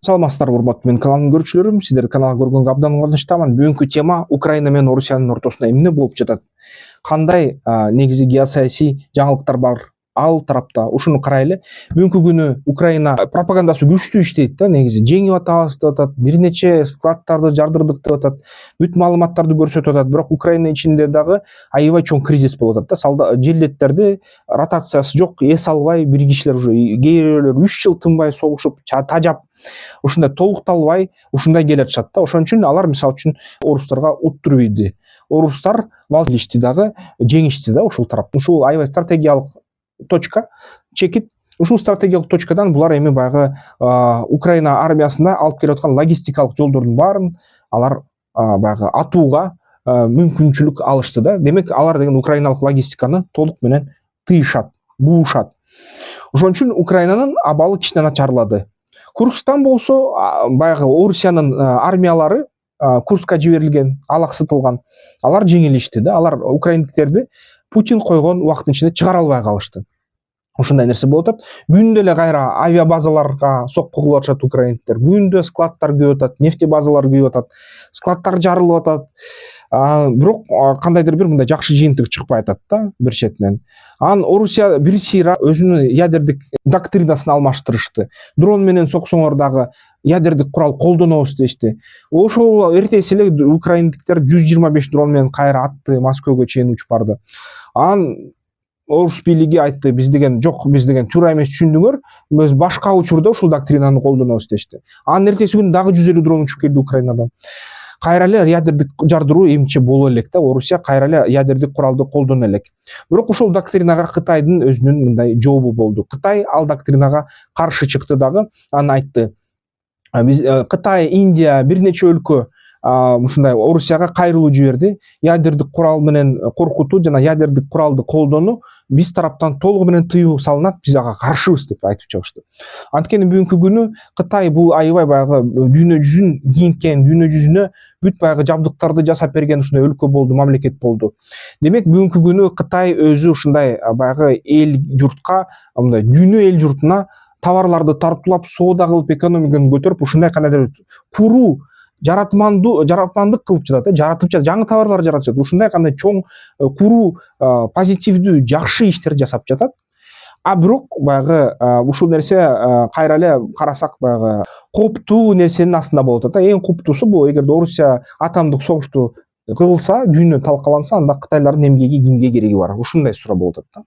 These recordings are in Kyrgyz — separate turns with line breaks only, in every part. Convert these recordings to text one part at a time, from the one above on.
Саламатсыздар урматтуу менин каналымдын көрүүчүлөрүм, сиздерди каналга көргөнгө абдан кубанычтамын. Бүгүнкү тема Украина менен Орусиянын ортосунда эмне болуп жатат? Кандай негизи геосаясий жаңылыктар бар ал тарапта? Ушуну карайлы. Бүгүнкү күнү Украина пропагандасы күчтүү иштейт да, негизи жеңип атабыз деп атат, бир нече складдарды жардырдык деп атат, бүт маалыматтарды көрсөтүп атат. Бирок Украина ичинде дагы аябай чоң кризис болуп атат да. Желдеттерди ротациясы жок, эс албай бир кишилер уже кээ бирөөлөр 3 жыл тынбай согушуп, тажап ушундай толукталбай ушундай келе атышат да. Ошон үчүн алар мисалы үчүн орустарга уттуруп ийди. Орустар билишти дагы, жеңишти да ушул тарап. Ушул аябай стратегиялык точка, чекит. Ушул стратегиялык точкадан булар эми баягы Украина армиясына алып келип аткан логистикалык жолдордун баарын алар баягы атууга мүмкүнчүлүк алышты да. Демек алар деген украиналык логистиканы толук менен тыйышат, буушат. Ошон үчүн Украинанын абалы кичине начарлады. Курскстан болсо баягы Орусиянын армиялары Курскка жиберилген, алаксытылган. Алар жеңилишти да. Алар украиндиктерди Путин койгон убакыттын ичинде чыгара албай калышты. Ушундай нерсе болуп атат. Бүгүн деле кайра авиабазаларга сокку кылып атышат украиндиктер. Бүгүн да складдар күйүп атат, нефтебазалар күйүп атат, складдар жарылып атат. Бирок кандайдыр бир мындай жакшы жыйынтык чыкпай атат да бир четинен. Анан Орусия бир сыйра өзүнүн ядердик доктринасын алмаштырышты. Дрон менен соксоңор дагы ядердик курал колдонобуз дешти. Ошол эртеси эле украиндиктер 125 дрон менен кайра атты, Москвага чейин учуп барды. Анан орус бийлиги айтты, биз деген жок, биз деген туура эмес түшүндүңөр, биз башка учурда ушул доктринаны колдонобуз дешти. Анан эртеси күнү дагы 150 дрон учуп келди Украинадан. Кайра эле ядердик жардыруу эмче боло элек да, Орусия кайра эле ядердик куралды колдоно элек. Бирок ошол доктринага Кытайдын өзүнүн мындай жообу болду. Кытай ал доктринага каршы чыкты дагы, анан айтты. Биз Кытай, Индия, бир нече өлкө ушундай Орусияга кайрылуу жиберди. Ядердик курал менен коркутуу жана ядердик куралды колдонуу биз тараптан толугу менен тыюу салынат, биз ага каршыбыз деп айтып чыгышты. Анткени бүгүнкү күнү Кытай бул аябай баягы дүйнө жүзүн кийинткен, дүйнө жүзүнө бүт баягы жабдыктарды жасап берген ушундай өлкө болду, мамлекет болду. Демек бүгүнкү күнү Кытай өзү ушундай баягы эл журтка, мындай дүйнө эл журтуна товарларды тартуулап, соода кылып, экономиканы көтөрүп, ушундай кандайдыр куруу жаратмандык кылып жатат, жаратып жатат, жаңы товарлар жаратып жатат. Ушундай кандай чоң куруу, позитивдүү, жакшы иштер жасап жатат. Бирок баягы ушул нерсе кайра эле карасак баягы коптуу нерсенин астында болуп атат. Эң коптуусу бул, эгерде Орусия атомдук согушту кылса, дүйнө талкаланса, анда кытайлардын эмгеги кимге кереги бар? Ушундай суроо болуп атат да.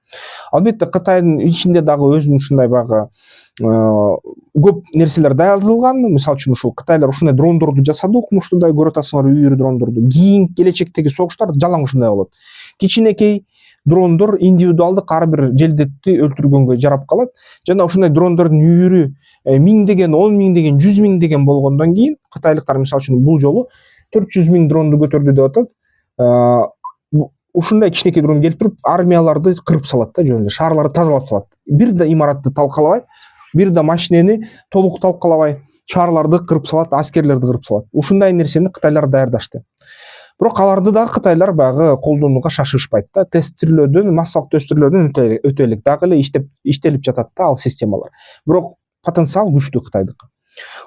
Албетте Кытайдын ичинде дагы өзүнүн ушундай баягы көп нерселер даярдалган. Мисалы үчүн ушул Кытайлар ушундай дрондорду жасады, укмуштуудай көрүп атасыңар, үйүрү дрондорду. Кийин келечектеги согуштар жалаң ушундай болот. Кичинекей дрондор индивидуалдык ар бир желдетти өлтүргөнгө жарап калат. Жана ушундай дрондордун үйүрү миңдеген, 10 миңдеген, 100 миңдеген болгондон кийин Кытайлыктар мисалы үчүн бул жолу 400 миң дронду көтөрдү деп атат. Ушундай кичинекей дрон келип туруп армияларды кырып салат да, жөн эле шаарларды тазалап салат. Бир да имаратты талкалабай, бир да машинени толук талкалабай, шаарларды кырып салат, аскерлерди кырып салат. Ушундай нерсени кытайлар даярдашты. Бирок аларды да кытайлар баягы колдонууга шашышпайт да. Тестирлөөдөн, массалык тестирлөөдөн өтө элек дагы эле иштелип жатат да ал системалар. Бирок потенциал күчтүү Кытайдыкы.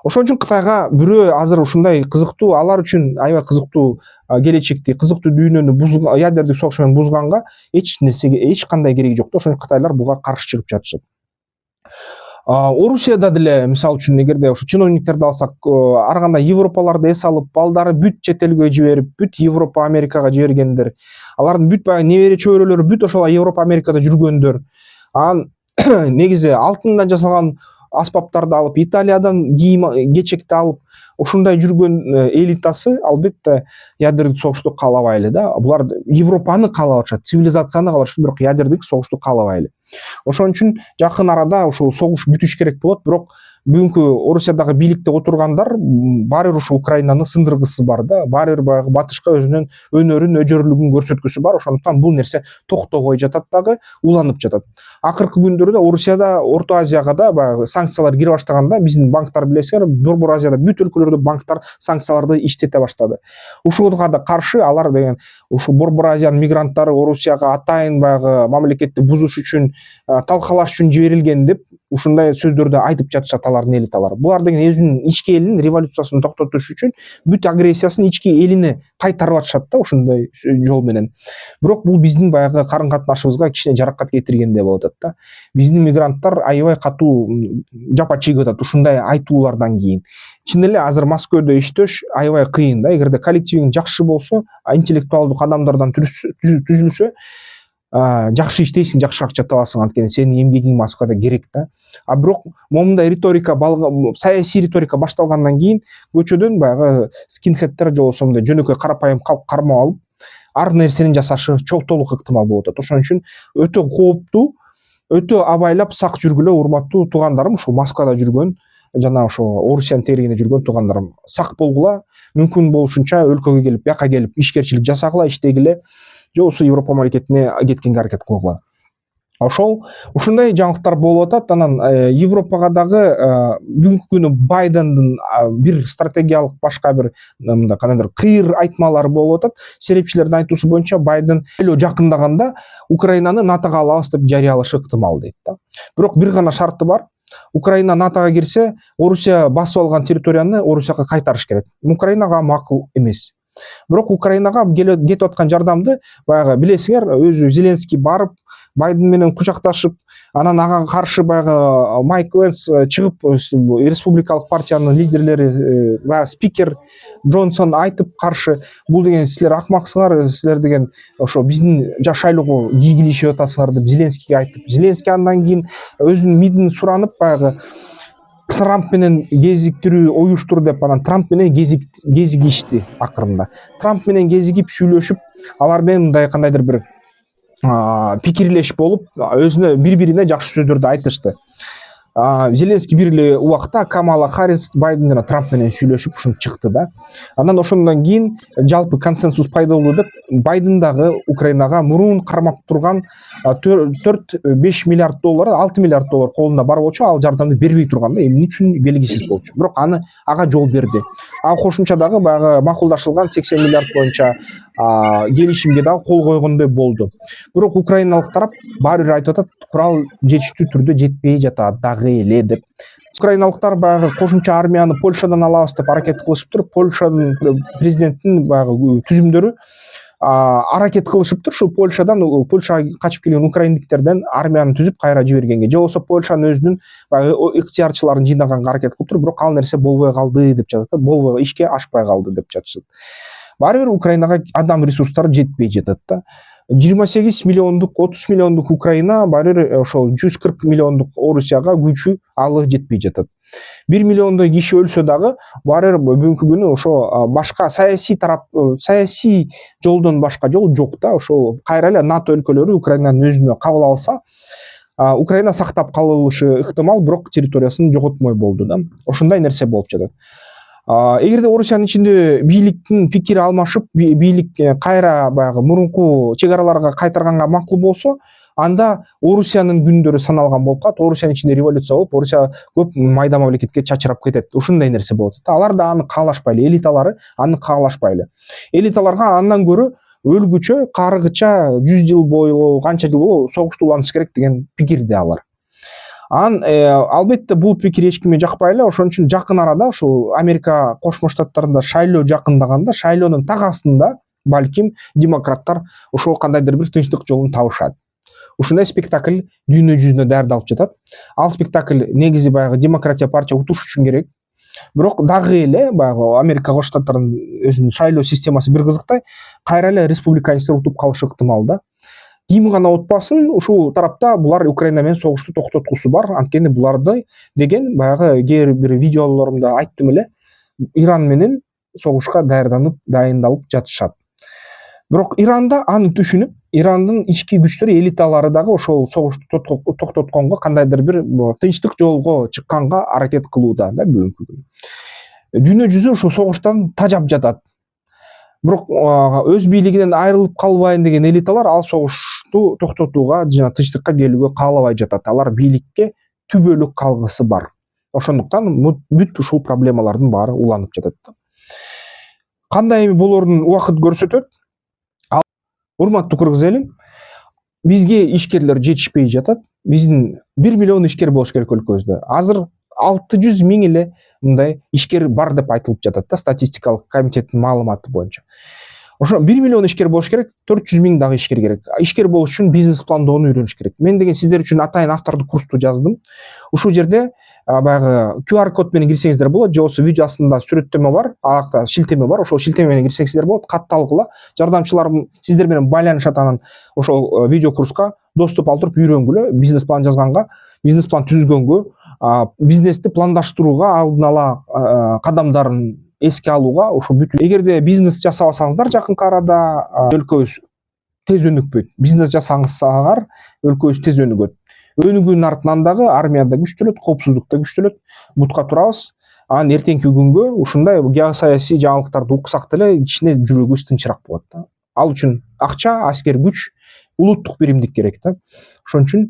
Ошон үчүн Кытайга бирөө азыр ушундай кызыктуу, алар үчүн аябай кызыктуу келечекти, кызыктуу дүйнөнү ядердик согуш менен бузганга эч кандай кереги жок да. Ошон үчүн Кытайлар буга каршы чыгып жатышат. Орусияда деле мисалы үчүн эгерде ушу чиновниктерди алсак, ар кандай Европаларды эс алып, балдары бүт чет элге жиберип, бүт Европа, Америкага жибергендер. Алардын бүт баягы небере чөйрөлөрү бүт ошол Европа, Америкада жүргөндөр. Анан негизи алтындан жасалган аспаптарды алып, Италиядан кийим кечекти алып, ушундай жүргөн элитасы албетте ядердик согушту каалабай эле да. Булар Европаны каалап атышат, цивилизацияны каалап атышат, бирок ядердик согушту каалабай эле. Ошон үчүн жакын арада ушул согуш бүтүш керек болот, бирок бүгүнкү Орусиядагы бийликте отургандар баары бир ушу Украинаны сындыргысы бар да, баары бир баягы батышка өзүнүн өнөрүн, өжөрлүгүн көрсөткүсү бар. Ошондуктан бул нерсе токтобой жатат дагы, уланып жатат. Акыркы күндөрдө Орусияда, Орто Азияга да баягы санкциялар кире баштаганда, биздин банктар билесиңер, Борбор Азияда бүт өлкөлөрдө банктар санкцияларды иштете баштады. Ушуга да каршы алар деген ушу Борбор Азиянын мигранттары Орусияга атайын баягы мамлекетти бузуш үчүн, талкалаш үчүн жиберилген деп ушундай сөздөрдү айтып жатышат алардын элиталары. Булар деген өзүнүн ички элинин революциясын токтотуш үчүн бүт агрессиясын ички элине кайтарып атышат да ушундай жол менен. Бирок бул биздин баягы карын катнашыбызга кичине жаракат кетиргендей болуп атат да. Биздин мигранттар аябай катуу жапа чегип атат ушундай айтуулардан кийин. Чын эле азыр Москвада иштеш аябай кыйын да. Эгерде коллективиң жакшы болсо, интеллектуалдуу адамдардан түзүлсө, жакшы иштейсиң, жакшы акча табасың, анткени сенин эмгегиң Москвада керек да. А бирок момундай риторика, саясий риторика башталгандан кийин көчөдөн баягы скинхеддер же болбосо мындай жөнөкөй карапайым калк кармап алып, ар нерсени жасашы чоң толук ыктымал болуп атат. Ошон үчүн өтө кооптуу, өтө абайлап сак жүргүлө, урматтуу туугандарым, ушул Москвада жүргөн жана ошо Орусиянын тегерегинде жүргөн туугандарым, сак болгула, мүмкүн болушунча өлкөгө келип, бияка келип ишкерчилик жасагыла, иштегиле, же болбосо Европа мамлекетине кеткенге аракет кылгыла. Ушундай жаңылыктар болуп атат. Анан Европага дагы бүгүнкү күнү Байдендин бир стратегиялык башка бир мындай кандайдыр кыйыр айтмалары болуп атат. Серепчилердин айтуусу боюнча Байден жакындаганда Украинаны НАТОга алабыз деп жарыялашы ыктымал дейт да. Бирок бир гана шарты бар. Украина НАТОга кирсе, Орусия басып алган территорияны Орусияга кайтарыш керек. Украинага макул эмес. Бирок Украинага кетип аткан жардамды баягы билесиңер, өзү Зеленский барып, Байден менен кучакташып, анан ага каршы баягы Майк Венс чыгып, республикалык партиянын лидерлери, баягы спикер Джонсон айтып каршы, бул деген силер акмаксыңар, силер деген ошо биздин шайлоого ийгилешип атасыңар деп Зеленскийге айтып, Зеленский андан кийин өзүнүн мидин суранып, баягы Трамп менен кезиктирүү уюштур деп, анан Трамп менен кезигишти акырында. Трамп менен кезигип сүйлөшүп, алар менен мындай кандайдыр бир пикирлешип болуп, өзүнө бири-бирине жакшы сөздөрдү айтышты. Зеленский бир эле убакта Камала Харрис Байден жана Трамп менен сүйлөшүп ушинтип чыкты да. Анан ошондон кийин жалпы консенсус пайда болду деп Байден дагы Украинага мурун кармап турган 4-5 миллиард доллар, 6 миллиард доллар колунда бар болчу, ал жардамды бербей турган да, эмне үчүн белгисиз болчу. Бирок ага жол берди. Кошумча дагы баягы макулдашылган 80 миллиард боюнча келишимге дагы кол койгондой болду. Бирок украиналык тарап баары бир айтып атат, курал жетиштүү түрдө жетпей жатат дагы эле деп. Украиналыктар баягы кошумча армияны Польшадан алабыз деп аракет кылышыптыр. Польшанын президентинин баягы түзүмдөрү аракет кылышыптыр. Ушул Польшага качып келген украиндиктерден армияны түзүп кайра жибергенге, же болбосо Польшанын өзүнүн баягы ыктыярчыларын жыйнаганга аракет кылыптыр. Бирок ал нерсе болбой калды деп жатат. Болбой, ишке ашпай калды деп жатышат. Баары бир Украинага адам ресурстары жетпей жатат да. 28 миллиондук, 30 миллиондук Украина, баары бир ошол 140 миллиондук Орусияга күчү алы жетпей жатат. 1 миллиондой киши өлсө дагы, баары бир бүгүнкү күнү ошо башка саясий жолдон башка жол жок да. Ошол кайра эле НАТО өлкөлөрү Украинаны өзүнө кабыл алса, Украина сактап калышы ыктымал, бирок территориясын жоготмой болду да. Ошондой нерсе болуп жатат. Эгерде Орусиянын ичинде бийликтин пикири алмашып, бийлик кайра баягы мурунку чек араларга кайтарганга макул болсо, анда Орусиянын күндөрү саналган болуп калат. Орусиянын ичинде революция болуп, Орусия көп майда мамлекетке чачырап кетет. Ушундай нерсе болот. Алар да аны каалашпайлы, элиталары аны каалашпайлы. Элиталарга андан көрө өлгүчө, каргыча 100 жыл бою, канча жыл бою согушту улантыш керек деген пикирде алар. Албетте бул пикир эч кимге жакпай эле. Ошон үчүн жакын арада ушул Америка Кошмо Штаттарында шайлоо жакындаганда, шайлоонун тагасында балким демократтар ошол кандайдыр бир тынчтык жолун табышат. Ушундай спектакль дүйнө жүзүнө даярдалып жатат. Ал спектакль негизи баягы демократия партия утуш үчүн керек. Бирок дагы эле баягы Америка Кошмо Штаттарынын өзүнүн шайлоо системасы бир кызыктай, кайра эле республиканецтер утуп калышы ыктымал да. Ким гана утпасын, ушул тарапта булар Украина менен согушту токтоткусу бар. Анткени буларды деген баягы кээ бир видеолорумда айттым эле, Иран менен согушка дайындалып жатышат. Бирок Иранда аны түшүнүп, Ирандын ички күчтөрү, элиталары дагы ошол согушту токтотконго, кандайдыр бир тынчтык жолго чыкканга аракет кылууда да бүгүнкү күнү. Дүйнө жүзү ушул согуштан тажап жатат. Бирок өз бийлигинен айрылып калбайын деген элиталар ал согушту токтотууга жана тынчтыкка келүүгө каалабай жатат. Алар бийликке түбөлүк калгысы бар. Ошондуктан бүт ушул проблемалардын баары уланып жатат. Кандай эми болорун убакыт көрсөтөт. Урматтуу кыргыз элим, бизге ишкерлер жетишпей жатат. биздин 1 миллион ишкер болуш керек өлкөбүздө. Азыр 600 миң эле мындай ишкер бар деп айтылып жатат да статистикалык комитеттин маалыматы боюнча. Ошо 1 миллион ишкер болуш керек, 400 миң дагы ишкер керек. Ишкер болуш үчүн бизнес пландоону үйрөнүш керек. Мен деген сиздер үчүн атайын автордук курсту жаздым. Ушул жерде баягы QR код менен кирсеңиздер болот, же болбосо видео астында сүрөттөмө бар, алакта шилтеме бар, ошол шилтеме менен кирсеңиздер болот. Катталгыла, жардамчыларым сиздер менен байланышат, анан ошол видео курска доступ алып туруп үйрөнгүлө, бизнес план жазганга, бизнес план түзгөнгө, бизнести пландаштырууга, алдын ала кадамдарын эске алууга, ошо бүт. Эгерде бизнес жасабасаңыздар жакынкы арада өлкөбүз тез өнүкпөйт. Бизнес жасасаңар өлкөбүз тез өнүгөт. Өнүгүүнүн артынан дагы армия да күчтөлөт, коопсуздук да күчтөлөт. Бутка турабыз. Анан эртеңки күнгө ушундай геосаясий жаңылыктарды уксак деле кичине жүрөгүбүз тынчыраак болот да. Ал үчүн акча, аскер күч, улуттук биримдик керек да. Ошон үчүн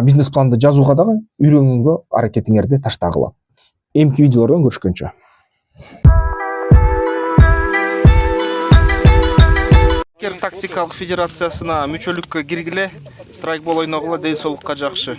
бизнес планды жазууга дагы үйрөнгөнгө аракетиңерди таштагыла. Эмки видеолордон көрүшкөнчө.
Аскер тактикалык федерациясына мүчөлүккө киргиле, страйкбол ойногула, ден соолукка жакшы.